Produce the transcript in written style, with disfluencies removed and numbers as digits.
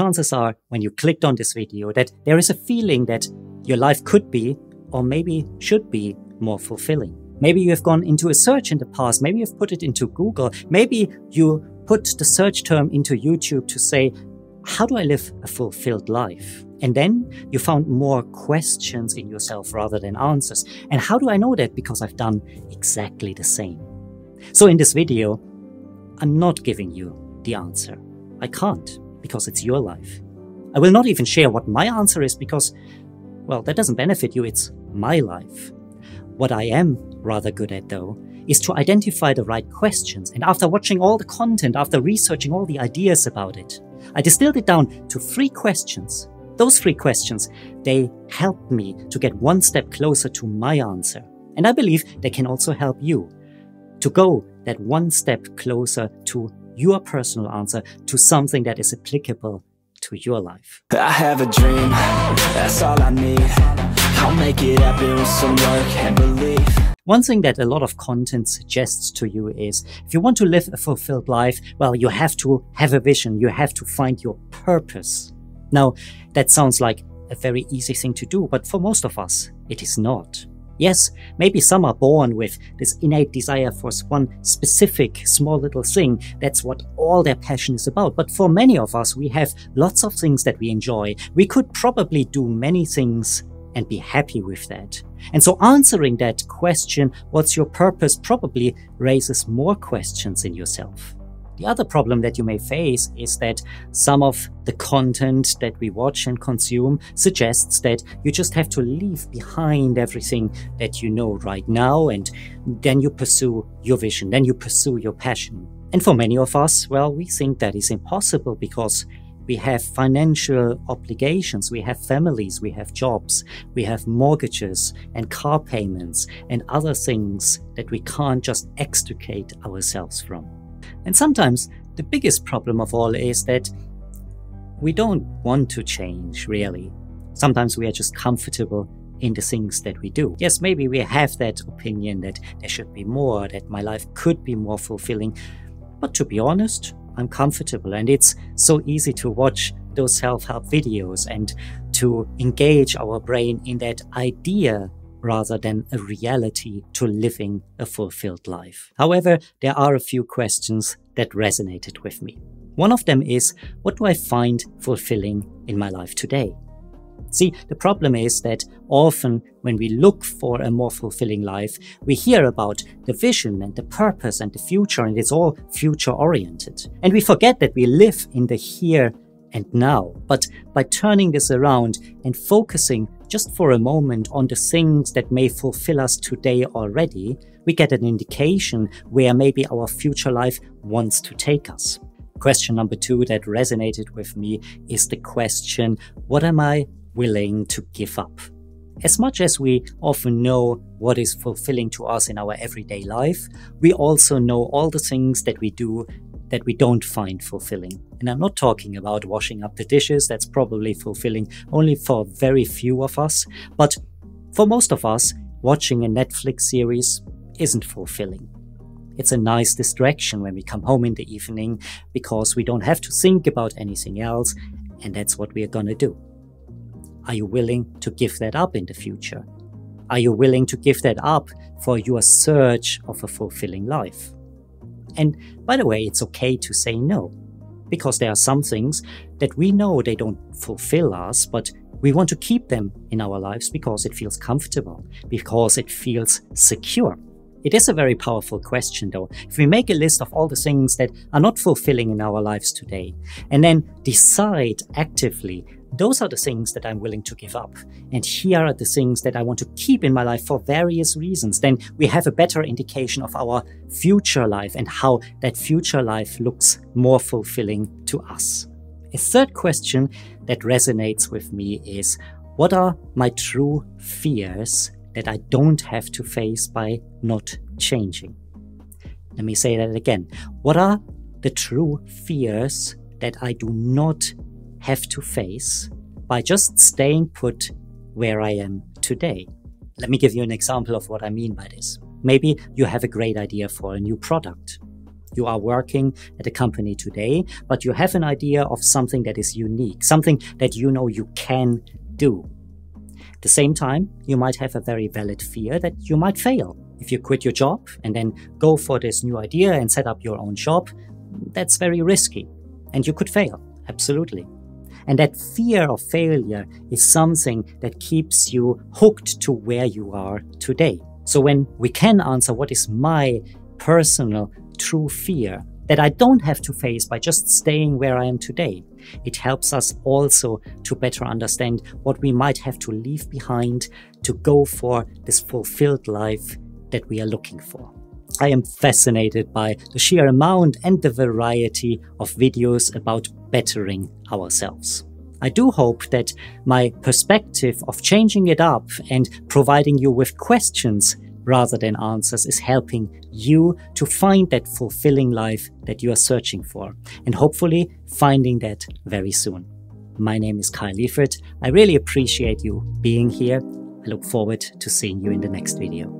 chances are when you clicked on this video that there is a feeling that your life could be, or maybe should be, more fulfilling. Maybe you have gone into a search in the past, maybe you've put it into Google, maybe you put the search term into YouTube to say, how do I live a fulfilled life? And then you found more questions in yourself rather than answers. And how do I know that? Because I've done exactly the same. So in this video, I'm not giving you the answer. I can't, because it's your life. I will not even share what my answer is because, well, that doesn't benefit you, it's my life. What I am rather good at, though, is to identify the right questions. And after watching all the content, after researching all the ideas about it, I distilled it down to 3 questions. Those 3 questions, they helped me to get one step closer to my answer. And I believe they can also help you to go that one step closer to your personal answer, to something that is applicable to your life. I have a dream, that's all I need. I'll make it happen with some work and belief. One thing that a lot of content suggests to you is, if you want to live a fulfilled life, well, you have to have a vision, you have to find your purpose. Now, that sounds like a very easy thing to do, but for most of us, it is not. Yes, maybe some are born with this innate desire for one specific small little thing. That's what all their passion is about. But for many of us, we have lots of things that we enjoy. We could probably do many things and be happy with that. And so answering that question, what's your purpose, probably raises more questions in yourself. The other problem that you may face is that some of the content that we watch and consume suggests that you just have to leave behind everything that you know right now, and then you pursue your vision, then you pursue your passion. And for many of us, well, we think that is impossible because we have financial obligations, we have families, we have jobs, we have mortgages and car payments and other things that we can't just extricate ourselves from. And sometimes the biggest problem of all is that we don't want to change, really. Sometimes we are just comfortable in the things that we do. Yes, maybe we have that opinion that there should be more, that my life could be more fulfilling. But to be honest, I'm comfortable, and it's so easy to watch those self-help videos and to engage our brain in that idea rather than a reality to living a fulfilled life. However, there are a few questions that resonated with me. One of them is, what do I find fulfilling in my life today? See, the problem is that often when we look for a more fulfilling life, we hear about the vision and the purpose and the future, and it's all future-oriented. And we forget that we live in the here and now. But by turning this around and focusing just for a moment on the things that may fulfill us today already, we get an indication where maybe our future life wants to take us. Question number 2 that resonated with me is the question, what am I willing to give up? As much as we often know what is fulfilling to us in our everyday life, we also know all the things that we do that we don't find fulfilling. And I'm not talking about washing up the dishes, that's probably fulfilling only for very few of us. But for most of us, watching a Netflix series isn't fulfilling. It's a nice distraction when we come home in the evening because we don't have to think about anything else, and that's what we're gonna do. Are you willing to give that up in the future? Are you willing to give that up for your search of a fulfilling life? And by the way, it's okay to say no, because there are some things that we know they don't fulfill us, but we want to keep them in our lives because it feels comfortable, because it feels secure. It is a very powerful question, though. If we make a list of all the things that are not fulfilling in our lives today, and then decide actively, those are the things that I'm willing to give up, and here are the things that I want to keep in my life for various reasons, then we have a better indication of our future life and how that future life looks more fulfilling to us. A third question that resonates with me is, what are my true fears that I don't have to face by not changing? Let me say that again. What are the true fears that I do not have to face by just staying put where I am today? Let me give you an example of what I mean by this. Maybe you have a great idea for a new product. You are working at a company today, but you have an idea of something that is unique, something that you know you can do. At the same time, you might have a very valid fear that you might fail. If you quit your job and then go for this new idea and set up your own shop, that's very risky. And you could fail, absolutely. And that fear of failure is something that keeps you hooked to where you are today. So when we can answer what is my personal true fear that I don't have to face by just staying where I am today, it helps us also to better understand what we might have to leave behind to go for this fulfilled life that we are looking for. I am fascinated by the sheer amount and the variety of videos about bettering ourselves. I do hope that my perspective of changing it up and providing you with questions rather than answers is helping you to find that fulfilling life that you are searching for, and hopefully finding that very soon. My name is Leifert. I really appreciate you being here. I look forward to seeing you in the next video.